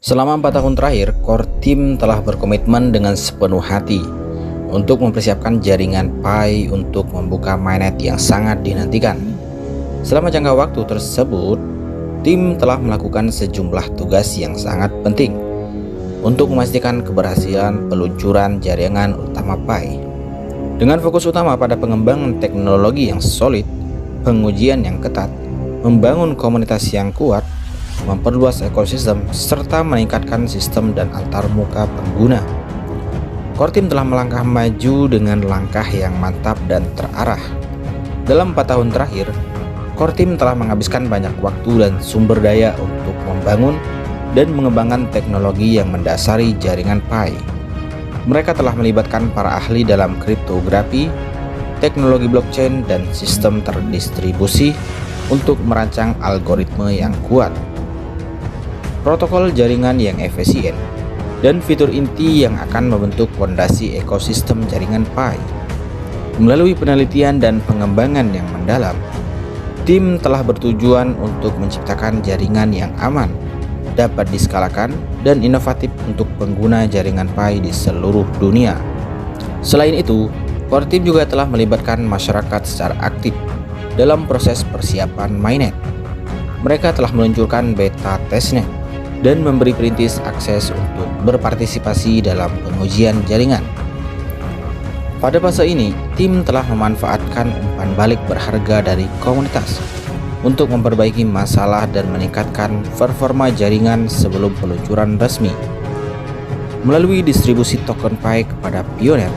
Selama 4 tahun terakhir, core team telah berkomitmen dengan sepenuh hati untuk mempersiapkan jaringan Pi untuk membuka mainnet yang sangat dinantikan. Selama jangka waktu tersebut, tim telah melakukan sejumlah tugas yang sangat penting untuk memastikan keberhasilan peluncuran jaringan utama Pi. Dengan fokus utama pada pengembangan teknologi yang solid, pengujian yang ketat, membangun komunitas yang kuat, memperluas ekosistem, serta meningkatkan sistem dan antarmuka pengguna. Core team telah melangkah maju dengan langkah yang mantap dan terarah. Dalam 4 tahun terakhir, core team telah menghabiskan banyak waktu dan sumber daya untuk membangun dan mengembangkan teknologi yang mendasari jaringan Pi. Mereka telah melibatkan para ahli dalam kriptografi, teknologi blockchain, dan sistem terdistribusi untuk merancang algoritma yang kuat, protokol jaringan yang efisien, dan fitur inti yang akan membentuk fondasi ekosistem jaringan Pi. Melalui penelitian dan pengembangan yang mendalam, tim telah bertujuan untuk menciptakan jaringan yang aman, dapat diskalakan, dan inovatif untuk pengguna jaringan Pi di seluruh dunia. Selain itu, core team juga telah melibatkan masyarakat secara aktif dalam proses persiapan mainnet. Mereka telah meluncurkan beta testnet dan memberi perintis akses untuk berpartisipasi dalam pengujian jaringan. Pada fase ini, tim telah memanfaatkan umpan balik berharga dari komunitas untuk memperbaiki masalah dan meningkatkan performa jaringan sebelum peluncuran resmi. Melalui distribusi token Pi kepada pioner,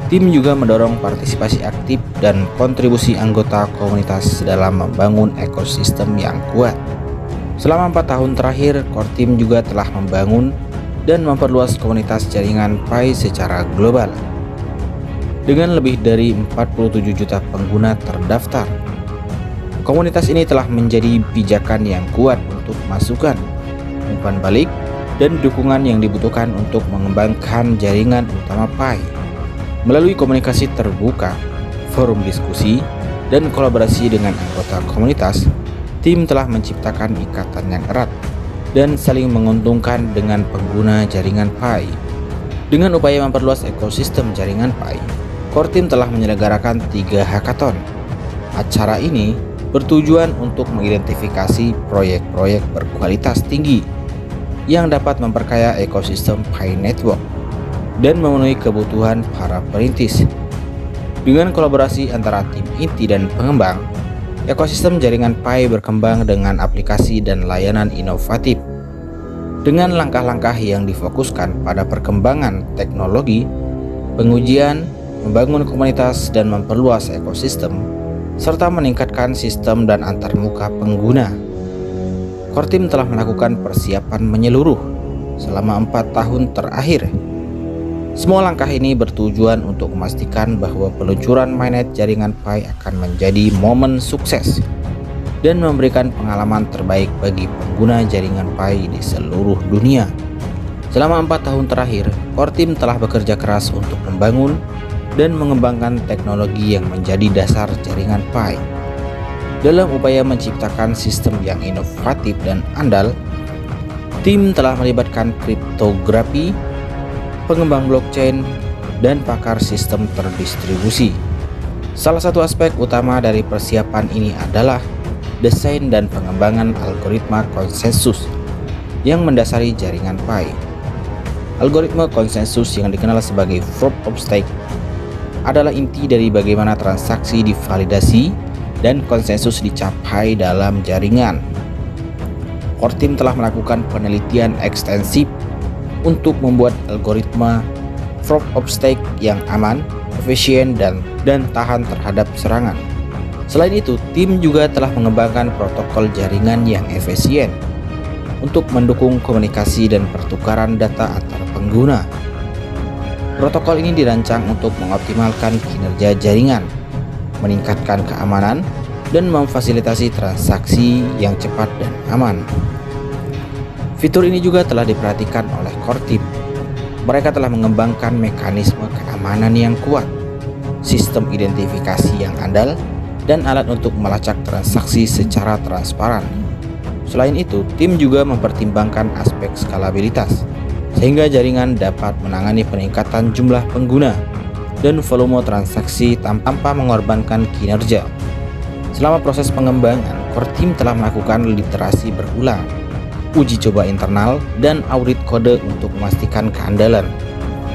tim juga mendorong partisipasi aktif dan kontribusi anggota komunitas dalam membangun ekosistem yang kuat. Selama 4 tahun terakhir, core team juga telah membangun dan memperluas komunitas jaringan Pi secara global. Dengan lebih dari 47 juta pengguna terdaftar, komunitas ini telah menjadi pijakan yang kuat untuk masukan, umpan balik, dan dukungan yang dibutuhkan untuk mengembangkan jaringan utama Pi. Melalui komunikasi terbuka, forum diskusi, dan kolaborasi dengan anggota komunitas, tim telah menciptakan ikatan yang erat dan saling menguntungkan dengan pengguna jaringan Pi. Dengan upaya memperluas ekosistem jaringan Pi, core team telah menyelenggarakan 3 hackathon. Acara ini bertujuan untuk mengidentifikasi proyek-proyek berkualitas tinggi yang dapat memperkaya ekosistem Pi Network dan memenuhi kebutuhan para perintis. Dengan kolaborasi antara tim inti dan pengembang, ekosistem jaringan Pi berkembang dengan aplikasi dan layanan inovatif. Dengan langkah-langkah yang difokuskan pada perkembangan teknologi, pengujian, membangun komunitas, dan memperluas ekosistem, serta meningkatkan sistem dan antarmuka pengguna, core team telah melakukan persiapan menyeluruh selama 4 tahun terakhir. Semua langkah ini bertujuan untuk memastikan bahwa peluncuran mainnet jaringan Pi akan menjadi momen sukses dan memberikan pengalaman terbaik bagi pengguna jaringan Pi di seluruh dunia. Selama 4 tahun terakhir, core team telah bekerja keras untuk membangun dan mengembangkan teknologi yang menjadi dasar jaringan Pi. Dalam upaya menciptakan sistem yang inovatif dan andal, tim telah melibatkan kriptografi, pengembang blockchain, dan pakar sistem terdistribusi. Salah satu aspek utama dari persiapan ini adalah desain dan pengembangan algoritma konsensus yang mendasari jaringan Pi. Algoritma konsensus yang dikenal sebagai Proof of Stake adalah inti dari bagaimana transaksi divalidasi dan konsensus dicapai dalam jaringan. Core team telah melakukan penelitian ekstensif untuk membuat algoritma Proof of Stake yang aman, efisien, dan tahan terhadap serangan. Selain itu, tim juga telah mengembangkan protokol jaringan yang efisien untuk mendukung komunikasi dan pertukaran data antar pengguna. Protokol ini dirancang untuk mengoptimalkan kinerja jaringan, meningkatkan keamanan, dan memfasilitasi transaksi yang cepat dan aman. Fitur ini juga telah diperhatikan oleh core team. Mereka telah mengembangkan mekanisme keamanan yang kuat, sistem identifikasi yang andal, dan alat untuk melacak transaksi secara transparan. Selain itu, tim juga mempertimbangkan aspek skalabilitas, sehingga jaringan dapat menangani peningkatan jumlah pengguna dan volume transaksi tanpa mengorbankan kinerja. Selama proses pengembangan, core team telah melakukan literasi berulang, uji coba internal, dan audit kode untuk memastikan keandalan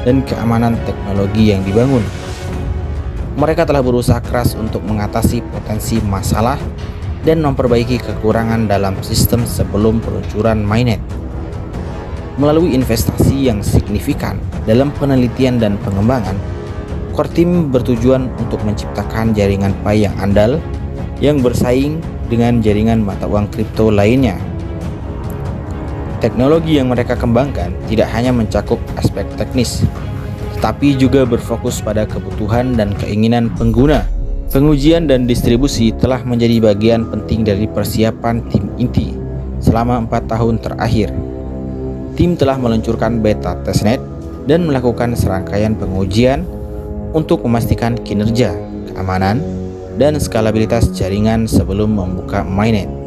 dan keamanan teknologi yang dibangun. Mereka telah berusaha keras untuk mengatasi potensi masalah dan memperbaiki kekurangan dalam sistem sebelum peluncuran mainnet. Melalui investasi yang signifikan dalam penelitian dan pengembangan, core team bertujuan untuk menciptakan jaringan Pi yang andal yang bersaing dengan jaringan mata uang kripto lainnya. Teknologi yang mereka kembangkan tidak hanya mencakup aspek teknis, tetapi juga berfokus pada kebutuhan dan keinginan pengguna. Pengujian dan distribusi telah menjadi bagian penting dari persiapan tim inti selama 4 tahun terakhir. Tim telah meluncurkan beta testnet dan melakukan serangkaian pengujian untuk memastikan kinerja, keamanan, dan skalabilitas jaringan sebelum membuka mainnet.